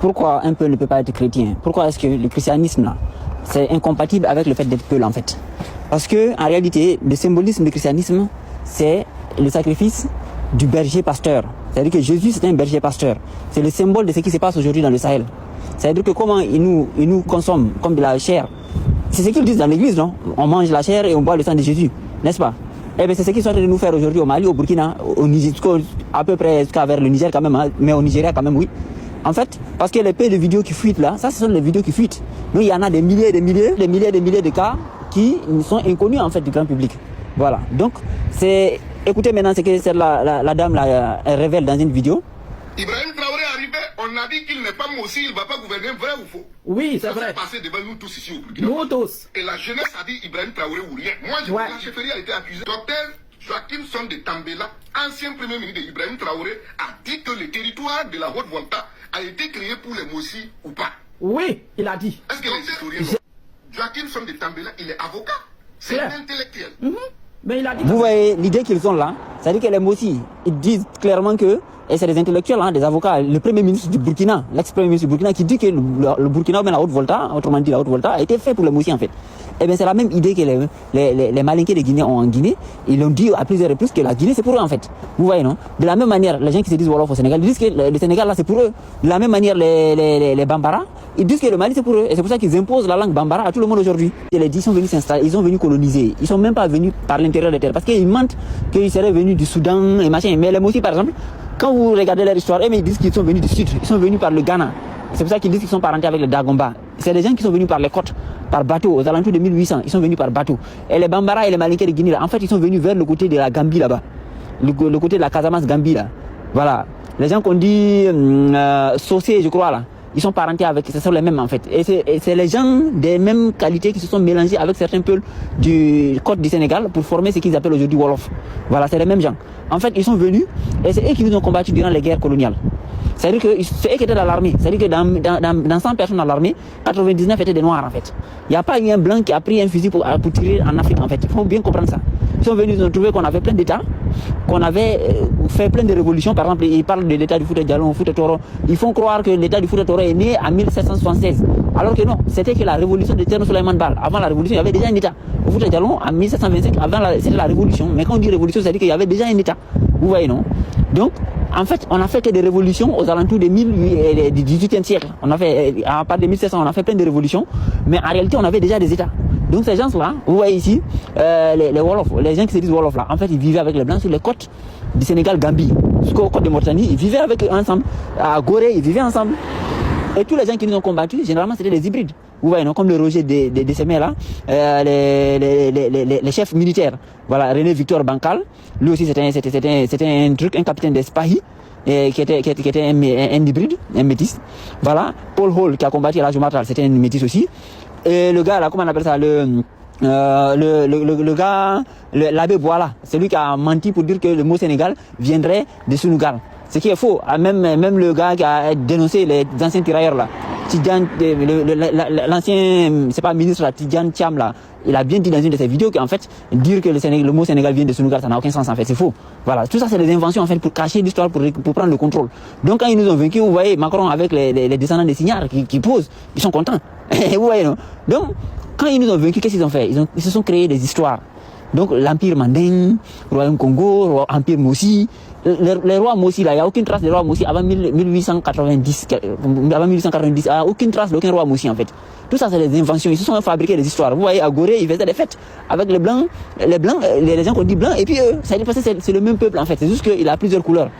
pourquoi un peuple ne peut pas être chrétien? Pourquoi est-ce que le christianisme, là, c'est incompatible avec le fait d'être peuple, en fait? Parce que, en réalité, le symbolisme du christianisme, c'est le sacrifice du berger-pasteur. C'est-à-dire que Jésus, c'est un berger-pasteur. C'est le symbole de ce qui se passe aujourd'hui dans le Sahel. C'est-à-dire que comment ils nous consomment comme de la chair. C'est ce qu'ils disent dans l'église, non? On mange la chair et on boit le sang de Jésus, n'est-ce pas? Eh bien, c'est ce qu'ils sont en train de nous faire aujourd'hui au Mali, au Burkina, au Niger, à peu près jusqu'à vers le Niger quand même, hein, mais au Nigeria quand même, oui. En fait, parce que les peu de vidéos qui fuitent là, ça, ce sont les vidéos qui fuitent. Nous, il y en a des milliers de cas qui sont inconnus en fait du grand public. Voilà. Donc, c'est... Écoutez maintenant ce que la dame là, elle révèle dans une vidéo. Ibrahim Traoré est arrivé, on a dit qu'il n'est pas Mossi, il ne va pas gouverner, vrai ou faux? Oui, c'est vrai. Ça s'est passé devant nous tous ici au Burkina. Nous tous. Et la jeunesse a dit Ibrahim Traoré ou rien. Moi, je la chefferie a été accusée. Docteur Joachim Son de Tambela, ancien premier ministre d'Ibrahim Traoré, a dit que le territoire de la Haute-Volta a été créé pour les Mossi ou pas? Oui, il a dit. Est-ce que les historiens... Joachim Son de Tambela, il est avocat. C'est un intellectuel. Mais il a dit. Vous voyez l'idée qu'ils ont là, c'est-à-dire que les Mossi, ils disent clairement que, et c'est des intellectuels, hein, des avocats, le premier ministre du Burkina, l'ex-premier ministre du Burkina, qui dit que le Burkina ou bien la Haute-Volta, autrement dit la Haute-Volta, a été fait pour les Mossi en fait. Eh bien c'est la même idée que les Malinqués de Guinée ont en Guinée. Ils l'ont dit à plusieurs reprises que la Guinée c'est pour eux en fait. Vous voyez non? De la même manière, les gens qui se disent Wolof au Sénégal, ils disent que le Sénégal là c'est pour eux. De la même manière, les Bambara, ils disent que le Mali c'est pour eux. Et c'est pour ça qu'ils imposent la langue Bambara à tout le monde aujourd'hui. Et les 10 sont venus s'installer, ils sont venus coloniser. Ils sont même pas venus par l'intérieur des terres. Parce qu'ils mentent qu'ils seraient venus du Soudan et machin. Mais les Mossi par exemple, quand vous regardez leur histoire, ils disent qu'ils sont venus du sud. Ils sont venus par le Ghana. C'est pour ça qu'ils disent qu'ils sont parentés avec les Dagomba. C'est des gens qui sont venus par les côtes, par bateau, aux alentours de 1800. Ils sont venus par bateau. Et les Bambara et les Malinqués de Guinée, là, en fait, ils sont venus vers le côté de la Gambie là-bas. Le côté de la Casamance Gambie là. Voilà. Les gens qu'on dit saucés, je crois là. Ils sont parentés avec, ce sont les mêmes en fait. Et c'est les gens des mêmes qualités qui se sont mélangés avec certains peuples du côte du Sénégal pour former ce qu'ils appellent aujourd'hui Wolof. Voilà, c'est les mêmes gens. En fait, ils sont venus et c'est eux qui nous ont combattus durant les guerres coloniales. C'est-à-dire que c'est eux qui étaient dans l'armée. C'est-à-dire que dans 100 personnes dans l'armée, 99 étaient des noirs en fait. Il n'y a pas eu un blanc qui a pris un fusil pour tirer en Afrique en fait. Il faut bien comprendre ça. Ils sont venus, ils ont trouvé qu'on avait plein d'États, qu'on avait fait plein de révolutions. Par exemple, ils parlent de l'État du Fouta Djallon, Fouta Toro. Ils font croire que l'État du Fouta Toro est né en 1776. Alors que non, c'était que la révolution de Thierno Souleymane Baal. Avant la révolution, il y avait déjà un État. Au Fouta Djallon, en 1725, c'était la révolution. Mais quand on dit révolution, ça veut dire qu'il y avait déjà un État. Vous voyez, non? Donc, en fait, on a fait que des révolutions aux alentours du 18e siècle. On a fait, à partir de 1700, on a fait plein de révolutions. Mais en réalité, on avait déjà des États. Donc ces gens-là, vous voyez ici, les Wolof, les gens qui se disent Wolof là, en fait, ils vivaient avec les Blancs sur les côtes du Sénégal, Gambie, jusqu'aux côtes de Mauritanie. Ils vivaient avec eux ensemble. À Gorée, ils vivaient ensemble. Et tous les gens qui nous ont combattus, généralement, c'était des hybrides. Vous voyez, non, comme le Roger de Semé là, les chefs militaires. Voilà, René Victor Bankal, lui aussi c'était un truc, un capitaine d'Espahi, qui était un hybride, un métis. Voilà, Paul Hall qui a combattu à la Jumata, c'était un métis aussi. Et le gars là, comment on appelle ça, le gars, l'abbé Boala, c'est lui qui a menti pour dire que le mot Sénégal viendrait de Sunugal. Ce qui est faux. Même le gars qui a dénoncé les anciens tirailleurs là, Tidjane, l'ancien, c'est pas ministre là, Tidjane Thiam là, il a bien dit dans une de ses vidéos qu'en fait, dire que le mot Sénégal vient de Sunugal, ça n'a aucun sens en fait, c'est faux. Voilà, tout ça c'est des inventions en fait pour cacher l'histoire, pour prendre le contrôle. Donc quand ils nous ont vaincus, vous voyez Macron avec les descendants des Signares qui posent, ils sont contents. Vous voyez non? Donc, quand ils nous ont vaincus, qu'est-ce qu'ils ont fait? Ils se sont créés des histoires. Donc l'Empire Manding, Royaume Congo, Empire Mossi, les rois Mossi là, il n'y a aucune trace des rois Mossi avant 1890, avant 1890, il n'y a aucune trace d'aucun roi Mossi en fait. Tout ça c'est des inventions, ils se sont fabriqués des histoires. Vous voyez à Gorée, ils faisaient des fêtes avec les blancs, les gens qu'on dit blancs, et puis eux, ça dit parce que c'est le même peuple en fait, c'est juste qu'il a plusieurs couleurs.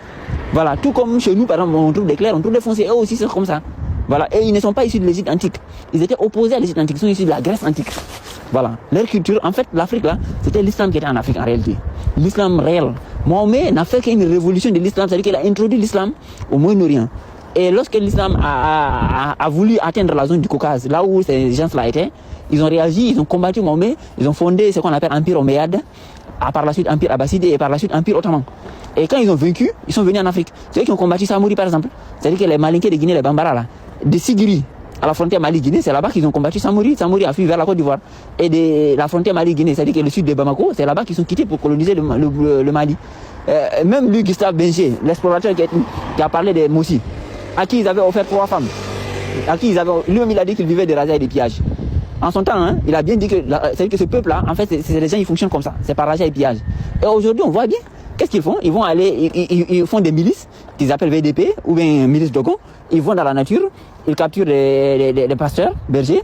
Voilà, tout comme chez nous par exemple, on trouve des clairs, on trouve des foncés, eux aussi c'est comme ça. Voilà, et ils ne sont pas issus de l'Égypte antique. Ils étaient opposés à l'Égypte antique, ils sont issus de la Grèce antique. Voilà, leur culture, en fait, l'Afrique là, c'était l'islam qui était en Afrique en réalité. L'islam réel. Mohamed n'a fait qu'une révolution de l'islam, c'est-à-dire qu'il a introduit l'islam au Moyen-Orient. Et lorsque l'islam a voulu atteindre la zone du Caucase, là où ces gens-là étaient, ils ont réagi, ils ont combattu Mohamed, ils ont fondé ce qu'on appelle Empire Omeyyade, par la suite Empire Abbasside et par la suite Empire Ottoman. Et quand ils ont vaincu, ils sont venus en Afrique. C'est eux qui ont combattu Samouri par exemple. C'est-à-dire que les Malinqués de Guinée, les Bambara là, de Sigiri à la frontière Mali-Guinée, c'est là-bas qu'ils ont combattu Samouri. Samouri a fui vers la Côte d'Ivoire. Et de la frontière Mali-Guinée, c'est-à-dire que le sud de Bamako, c'est là-bas qu'ils sont quittés pour coloniser le Mali. Même lui, Gustave Bencher, l'explorateur qui a parlé des Mossi, à qui ils avaient offert 3 femmes. Lui-même il a dit qu'il vivait des razzias et des pillages. En son temps, hein, il a bien dit que, c'est-à-dire que ce peuple-là, en fait, c'est les gens, ils fonctionnent comme ça. C'est par razzias et pillages. Et aujourd'hui, on voit bien, qu'est-ce qu'ils font? Ils vont aller, ils font des milices, qu'ils appellent VDP, ou bien milices Dogon. Ils vont dans la nature, ils capturent les pasteurs, bergers,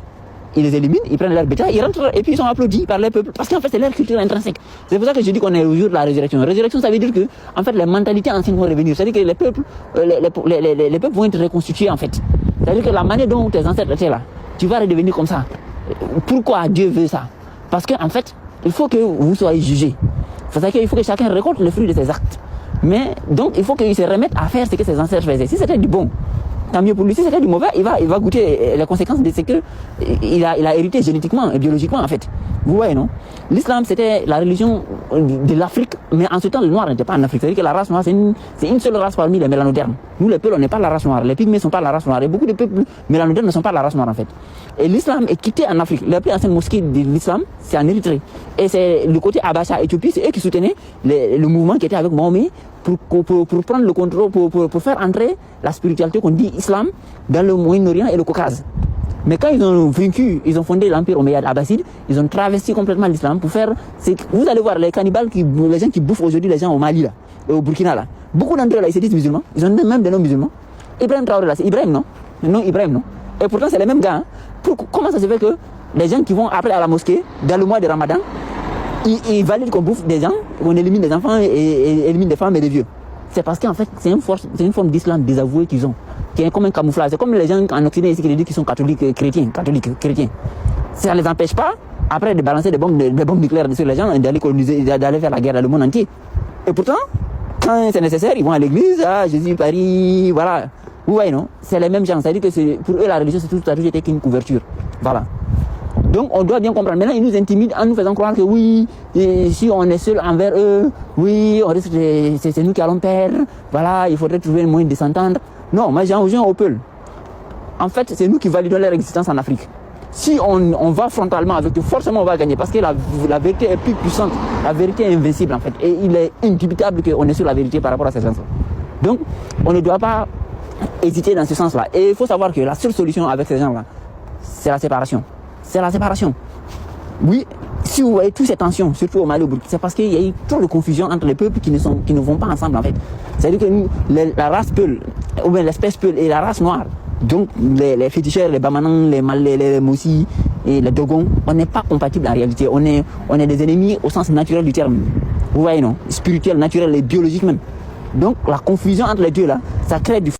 ils les éliminent, ils prennent leur bétail, ils rentrent et puis ils sont applaudis par les peuples. Parce qu'en fait, c'est leur culture intrinsèque. C'est pour ça que je dis qu'on est au jour de la résurrection. Résurrection, ça veut dire que, en fait, les mentalités anciennes vont revenir. C'est-à-dire que les peuples vont être reconstitués, en fait. C'est-à-dire que la manière dont tes ancêtres étaient là, tu vas redevenir comme ça. Pourquoi Dieu veut ça? Parce qu'en fait, il faut que vous soyez jugés. C'est-à-dire qu'il faut que chacun récolte le fruit de ses actes. Mais donc, il faut qu'il se remette à faire ce que ses ancêtres faisaient. Si c'était du bon, tant mieux pour lui. Si c'était du mauvais, il va goûter les conséquences de ce qu'il a hérité génétiquement et biologiquement, en fait. Vous voyez, non? L'islam, c'était la religion de l'Afrique, mais en ce temps, le noir n'était pas en Afrique. C'est-à-dire que la race noire, c'est une seule race parmi les mélanodermes. Nous, les peuples, on n'est pas la race noire. Les pygmées ne sont pas la race noire. Et beaucoup de peuples mélanodermes ne sont pas la race noire, en fait. Et l'islam est quitté en Afrique. La plus ancienne mosquée de l'islam, c'est en Érythrée. Et c'est le côté Abacha, Éthiopie, c'est eux qui soutenaient le mouvement qui était avec Mahomet pour prendre le contrôle, pour faire entrer la spiritualité qu'on dit islam dans le Moyen-Orient et le Caucase. Mais quand ils ont vaincu, ils ont fondé l'empire omeyyade abbasside, ils ont travesti complètement l'islam pour faire... Vous allez voir les cannibales, les gens qui bouffent aujourd'hui les gens au Mali là, et au Burkina là. Beaucoup d'entre eux là, ils se disent musulmans, ils ont même des noms musulmans. Ibrahim Traoré là, c'est Ibrahim non? Non, Ibrahim non. Et pourtant c'est les mêmes gars. Hein. Comment ça se fait que les gens qui vont après à la mosquée, dans le mois de Ramadan, ils valident qu'on bouffe des gens, qu'on élimine des enfants et élimine des femmes et des vieux? C'est parce qu'en fait, c'est une forme d'islam désavoué qu'ils ont, qui est comme un camouflage. C'est comme les gens en Occident ici qui disent qu'ils sont catholiques chrétiens. Ça ne les empêche pas, après, de balancer des bombes nucléaires sur les gens et d'aller coloniser, d'aller faire la guerre dans le monde entier. Et pourtant, quand c'est nécessaire, ils vont à l'église, Jésus, Paris, voilà. Vous voyez, non? C'est les mêmes gens. C'est-à-dire que pour eux, la religion, ça a toujours été qu'une couverture. Voilà. Donc on doit bien comprendre. Maintenant, ils nous intimident en nous faisant croire que oui, si on est seul envers eux, oui, on risque c'est nous qui allons perdre. Voilà, il faudrait trouver un moyen de s'entendre. Non, moi j'ai un au peuple. En fait, c'est nous qui validons leur existence en Afrique. Si on va frontalement avec eux, forcément on va gagner parce que la vérité est plus puissante. La vérité est invincible en fait. Et il est indubitable qu'on est sur la vérité par rapport à ces gens-là. Donc, on ne doit pas hésiter dans ce sens-là. Et il faut savoir que la seule solution avec ces gens-là, c'est la séparation. C'est la séparation. Oui, si vous voyez toutes ces tensions, surtout au Mali, c'est parce qu'il y a eu trop de confusion entre les peuples qui ne vont pas ensemble en fait. C'est-à-dire que nous, la race Peul, ou bien l'espèce Peul et la race noire, donc les féticheurs, les Bamanans, les Moussi et les Dogons, on n'est pas compatibles en réalité. On est des ennemis au sens naturel du terme. Vous voyez, non? Spirituel, naturel et biologique même. Donc la confusion entre les deux là, ça crée du...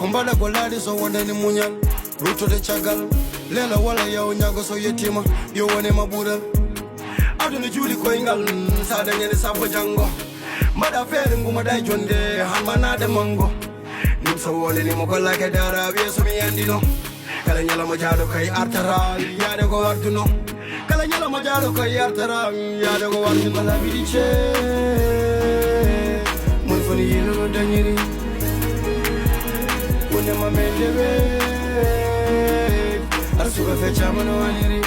Kombala goladi so wanda ni munyal Ruto de chagal Lela wala ya unyago so yetima Yo wane mabudal Adu ni juli ko ingal Sada nyene sabo jango Mada fere nguma da jonde Hamana de mango Nim so wole ni mokola ke dara Bieso mi yandino Kala nyala majalo kay artara Yade go arduno Kala nyala majalo kay artara Yade go arduno Kala bidiche Mun foni yilo danyiri Mama mendebe Arsuka fecha mano aniri